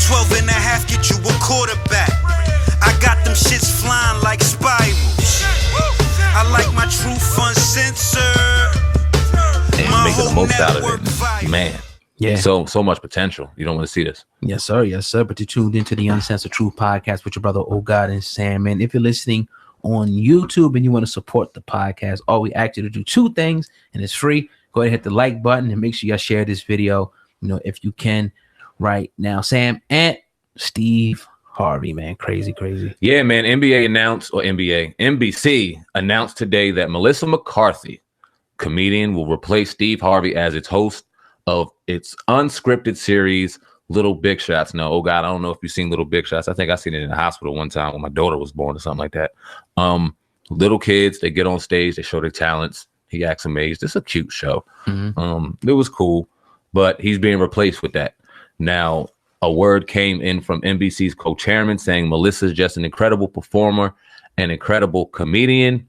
12 and a half, get you a quarterback. I got them shits flying like spirals. I like my truth uncensored. And making the most out of it, man. Yeah. So much potential. You don't want to see this. Yes, sir. Yes, sir. But you tuned into the Uncensored Truth podcast with your brother, Oh God and Sam. Man, if you're listening on YouTube and you want to support the podcast, all we ask you to do two things, and it's free. Go ahead and hit the like button and make sure y'all share this video, if you can right now. Sam and Steve Harvey, man. Crazy. Yeah, man. NBC announced today that Melissa McCarthy, comedian, will replace Steve Harvey as its host of its unscripted series, Little Big Shots. Now, oh God, I don't know if you've seen Little Big Shots. I think I seen it in the hospital one time when my daughter was born or something like that. Little kids, they get on stage, they show their talents. He acts amazed. It's a cute show. Mm-hmm. It was cool, but he's being replaced with that. Now, a word came in from NBC's co-chairman saying Melissa's just an incredible performer, an incredible comedian.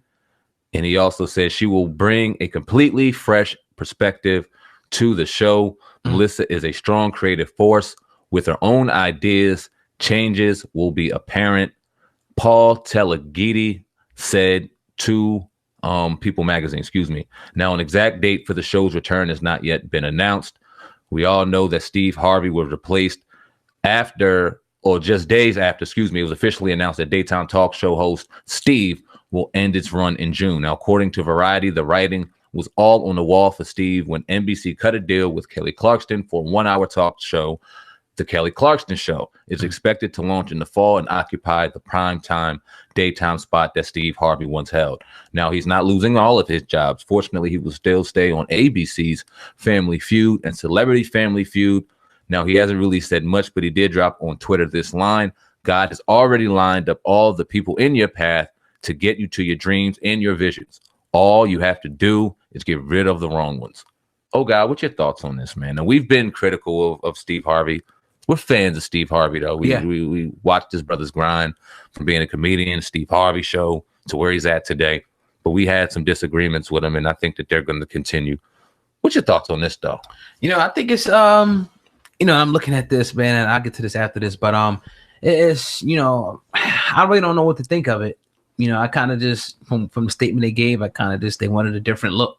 And he also says she will bring a completely fresh perspective to the show. Melissa is a strong creative force with her own ideas. Changes will be apparent. Paul Telegdy said to People Magazine, Now, an exact date for the show's return has not yet been announced. We all know that Steve Harvey was replaced just days after, it was officially announced that daytime talk show host Steve will end its run in June. Now, according to Variety, the writing was all on the wall for Steve when NBC cut a deal with Kelly Clarkson for a 1-hour talk show. The Kelly Clarkson Show is expected to launch in the fall and occupy the primetime daytime spot that Steve Harvey once held. Now, he's not losing all of his jobs. Fortunately, he will still stay on ABC's Family Feud and Celebrity Family Feud. Now, he hasn't really said much, but he did drop on Twitter this line: God has already lined up all the people in your path to get you to your dreams and your visions. All you have to do is get rid of the wrong ones. Oh, God, what's your thoughts on this, man? Now, we've been critical of Steve Harvey. We're fans of Steve Harvey, though. We watched his brother's grind from being a comedian, Steve Harvey show, to where he's at today. But we had some disagreements with him, and I think that they're going to continue. What's your thoughts on this, though? I think it's, I'm looking at this, man, and I'll get to this after this. But it's, I really don't know what to think of it. I kind of just, from the statement they gave, they wanted a different look.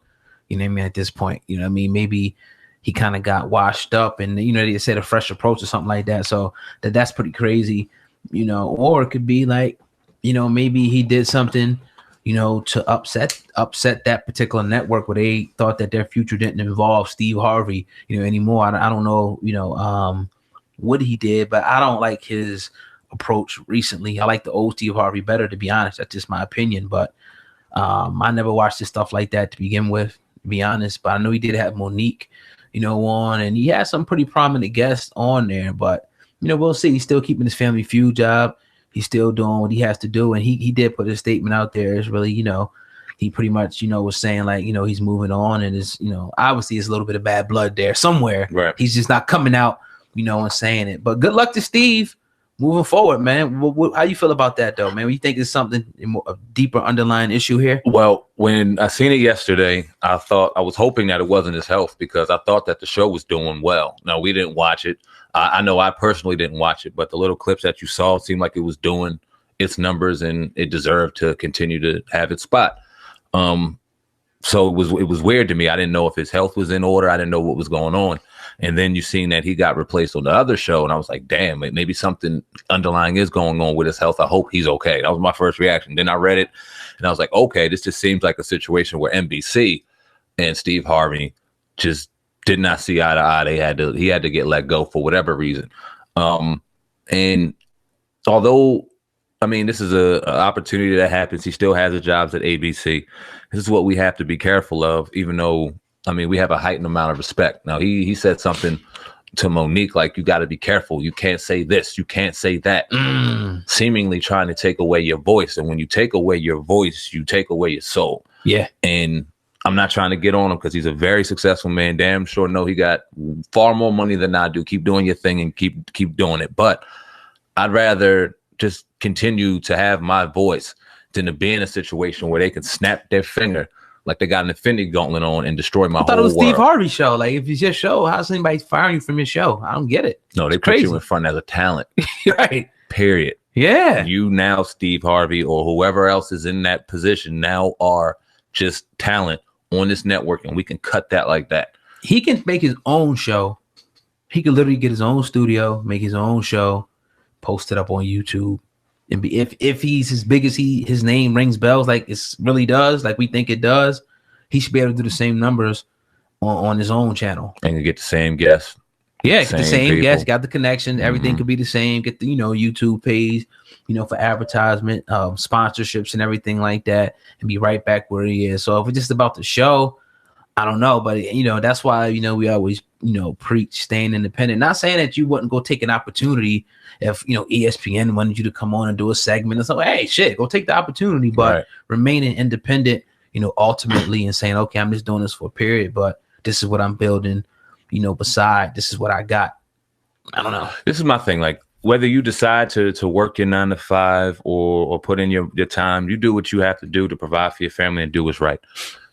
At this point, maybe he kind of got washed up and, they said a fresh approach or something like that. So that's pretty crazy, or it could be like, maybe he did something, to upset that particular network where they thought that their future didn't involve Steve Harvey, anymore. I don't know, what he did, but I don't like his approach recently. I like the old Steve Harvey better, to be honest. That's just my opinion, but I never watched his stuff like that to begin with, to be honest. But I know he did have Monique, on, and he had some pretty prominent guests on there, but we'll see. He's still keeping his Family Feud job. He's still doing what he has to do, and he did put a statement out there. It's really, he pretty much, was saying like, he's moving on, and is, obviously it's a little bit of bad blood there somewhere. Right. He's just not coming out, and saying it. But good luck to Steve moving forward, man. How you feel about that, though, man? You think there's something, a deeper underlying issue here? Well, when I seen it yesterday, I was hoping that it wasn't his health, because I thought that the show was doing well. Now, we didn't watch it. I know I personally didn't watch it, but the little clips that you saw seemed like it was doing its numbers and it deserved to continue to have its spot. So it was weird to me. I didn't know if his health was in order. I didn't know what was going on. And then you seen that he got replaced on the other show, and I was like, damn, maybe something underlying is going on with his health. I hope he's okay. That was my first reaction. Then I read it, and I was like, okay, this just seems like a situation where NBC and Steve Harvey just did not see eye to eye. He had to get let go for whatever reason. And although, this is an opportunity that happens, he still has his jobs at ABC. This is what we have to be careful of, even though, we have a heightened amount of respect. Now, he said something to Monique, like, you got to be careful. You can't say this. You can't say that. Seemingly trying to take away your voice. And when you take away your voice, you take away your soul. Yeah. And I'm not trying to get on him, because he's a very successful man. Damn sure know he got far more money than I do. Keep doing your thing and keep doing it. But I'd rather just continue to have my voice than to be in a situation where they can snap their finger like they got an Infinity Gauntlet on and destroy my whole world. I thought it was Steve Harvey show. Like, if it's your show, how's anybody firing you from your show? I don't get it. No, they put you in front as a talent. Right. Period. Yeah. You now, Steve Harvey, or whoever else is in that position, now are just talent on this network, and we can cut that like that. He can make his own show. He could literally get his own studio, make his own show, post it up on YouTube, and be if he's as big as his name rings bells like it really does, like we think it does, he should be able to do the same numbers on his own channel and get the same guests. Yeah, get the same guests, got the connection, everything could be the same. Get the YouTube page, for advertisement, sponsorships and everything like that, and be right back where he is. So if it's just about the show, I don't know, but that's why we always preach staying independent. Not saying that you wouldn't go take an opportunity if ESPN wanted you to come on and do a segment and so, hey, shit, go take the opportunity, but remaining independent, ultimately, and saying, okay, I'm just doing this for a period, but this is what I'm building. Beside this is what I got. I don't know. This is my thing. Like, whether you decide to work your 9 to 5 or put in your time, you do what you have to do to provide for your family and do what's right.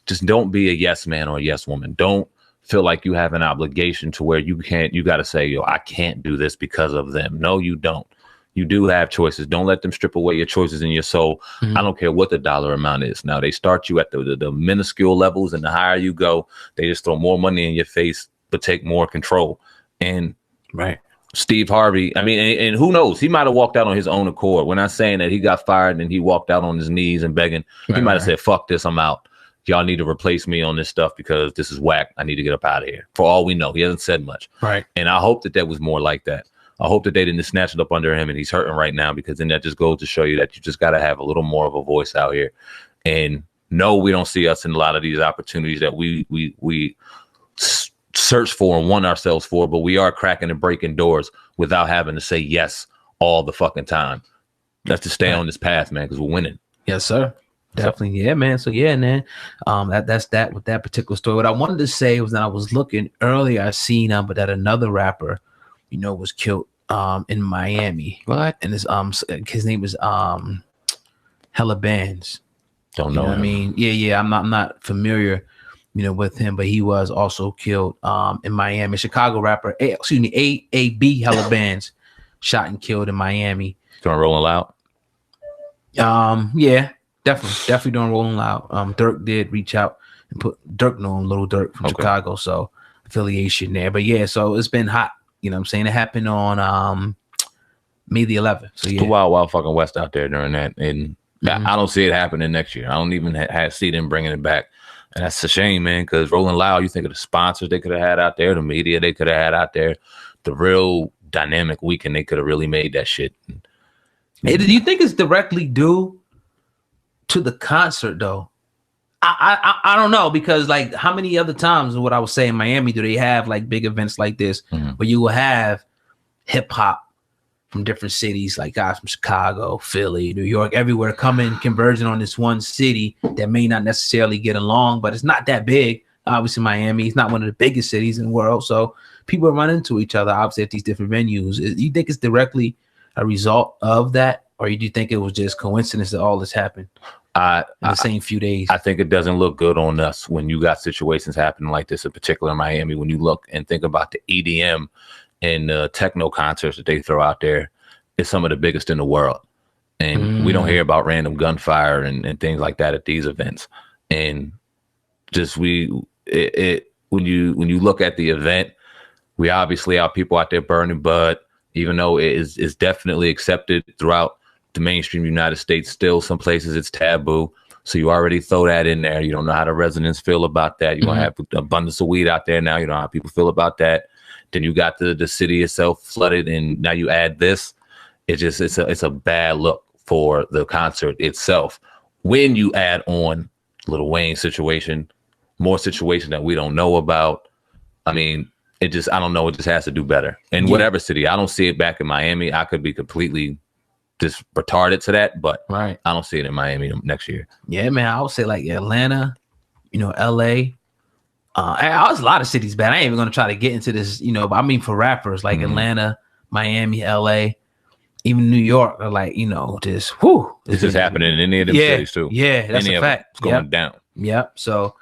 Just don't be a yes man or a yes woman. Don't feel like you have an obligation to where you got to say, I can't do this because of them. No, you don't. You do have choices. Don't let them strip away your choices in your soul. Mm-hmm. I don't care what the dollar amount is. Now, they start you at the minuscule levels, and the higher you go, they just throw more money in your face, but take more control. And Steve Harvey, I mean, and who knows? He might have walked out on his own accord. We're not saying that he got fired and he walked out on his knees and begging. He might have said, fuck this, I'm out. Y'all need to replace me on this stuff because this is whack. I need to get up out of here. For all we know, he hasn't said much. Right. And I hope that was more like that. I hope that they didn't snatch it up under him and he's hurting right now, because then that just goes to show you that you just got to have a little more of a voice out here. And no, we don't see us in a lot of these opportunities that we search for and want ourselves for, but we are cracking and breaking doors without having to say yes all the fucking time. That's to stay on this path, man, because we're winning. Yes, sir. Definitely. Yeah, man. So yeah, man. That's that with that particular story. What I wanted to say was that I was looking earlier, I seen but that another rapper, was killed in Miami. What? And his name is Hella Bands. Don't know. What I mean? Yeah. I'm not familiar, with him, but he was also killed in Miami. Chicago rapper, AAB Hella Bands, shot and killed in Miami. Doing Rolling Loud? Yeah, definitely doing Rolling Loud. Dirk did reach out and put Dirk know him, Little Dirk from Chicago, so affiliation there. But yeah, so it's been hot. You know what I'm saying? It happened on May the 11th. So yeah, the wild fucking West out there during that, and I don't see it happening next year. I don't even see them bringing it back. And that's a shame, man, because Rolling Loud, you think of the sponsors they could have had out there, the media they could have had out there, the real dynamic weekend they could have really made that shit. Hey, do you think it's directly due to the concert, though? I don't know, because like how many other times, what I was saying, Miami, do they have like big events like this where you will have hip hop from different cities, like guys from Chicago, Philly, New York, everywhere coming, converging on this one city that may not necessarily get along, but it's not that big. Obviously, Miami is not one of the biggest cities in the world, so people run into each other, obviously, at these different venues. You think it's directly a result of that, or do you think it was just coincidence that all this happened in the same few days? I think it doesn't look good on us when you got situations happening like this, in particular in Miami, when you look and think about the EDM and techno concerts that they throw out there. It's some of the biggest in the world. And we don't hear about random gunfire and things like that at these events. And just when you look at the event, we obviously have people out there burning bud, even though it is definitely accepted throughout the mainstream United States. Still, some places it's taboo. So you already throw that in there. You don't know how the residents feel about that. You're going to have abundance of weed out there now. You know how people feel about that. Then you got the city itself flooded, and now you add this. It's a bad look for the concert itself. When you add on Lil Wayne's situation, more situation that we don't know about. I mean, I don't know. It just has to do better in whatever city. I don't see it back in Miami. I could be completely just retarded to that, but I don't see it in Miami next year. Yeah, man. I would say like Atlanta, LA. There's a lot of cities bad. I ain't even gonna try to get into this, but I mean for rappers like Atlanta, Miami, LA, even New York are like, just It's just happening in any of them cities too. Yeah, that's a fact. It's going down. Yep. So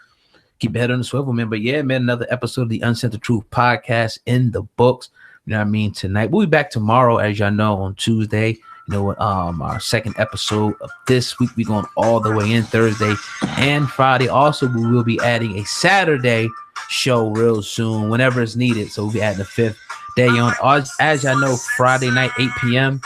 keep your head on the swivel, man. But yeah, man, another episode of the Uncensored Truth podcast in the books. You know what I mean? Tonight. We'll be back tomorrow, as y'all know, on Tuesday. You know what? Our second episode of this week. We're going all the way in Thursday and Friday. Also, we will be adding a Saturday show real soon, whenever it's needed. So we'll be adding the 5th day on. As y'all know, Friday night, 8 p.m.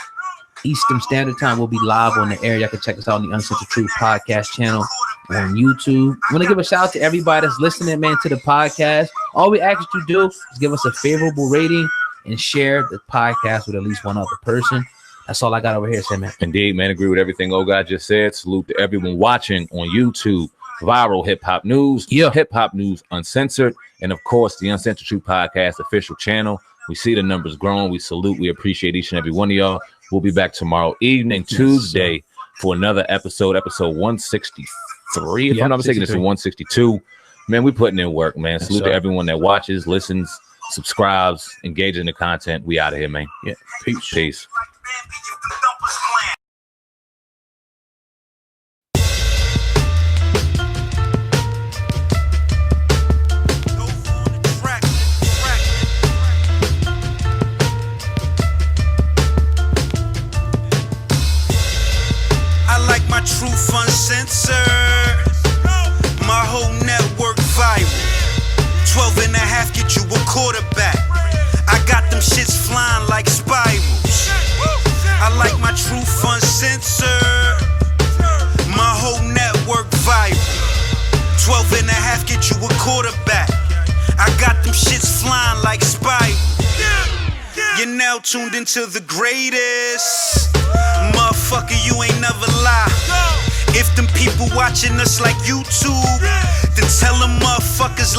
Eastern Standard Time, we'll be live on the air. Y'all can check us out on the Uncensored Truth podcast channel on YouTube. I want to give a shout out to everybody that's listening, man, to the podcast. All we ask you to do is give us a favorable rating and share the podcast with at least one other person. That's all I got over here, say, man. Indeed, man. Agree with everything old guy just said. Salute to everyone watching on YouTube. Viral Hip Hop News, Hip Hop News Uncensored, and of course the Uncensored Truth Podcast official channel. We see the numbers growing. We salute. We appreciate each and every one of y'all. We'll be back tomorrow evening, Tuesday, for another episode 163. If I'm not mistaken, it's 162. Man, we putting in work, man. Salute to everyone that watches, listens, subscribes, engages in the content. We out of here, man. Yeah. Peace. Truth uncensored, my whole network viral. 12 and a half get you a quarterback. I got them shits flying like spirals. I like my truth uncensored, my whole network viral. 12 and a half get you a quarterback. I got them shits flying like spirals. You're now tuned into the greatest. Motherfucker, you ain't never lie. If them people watching us like YouTube, then tell them motherfuckers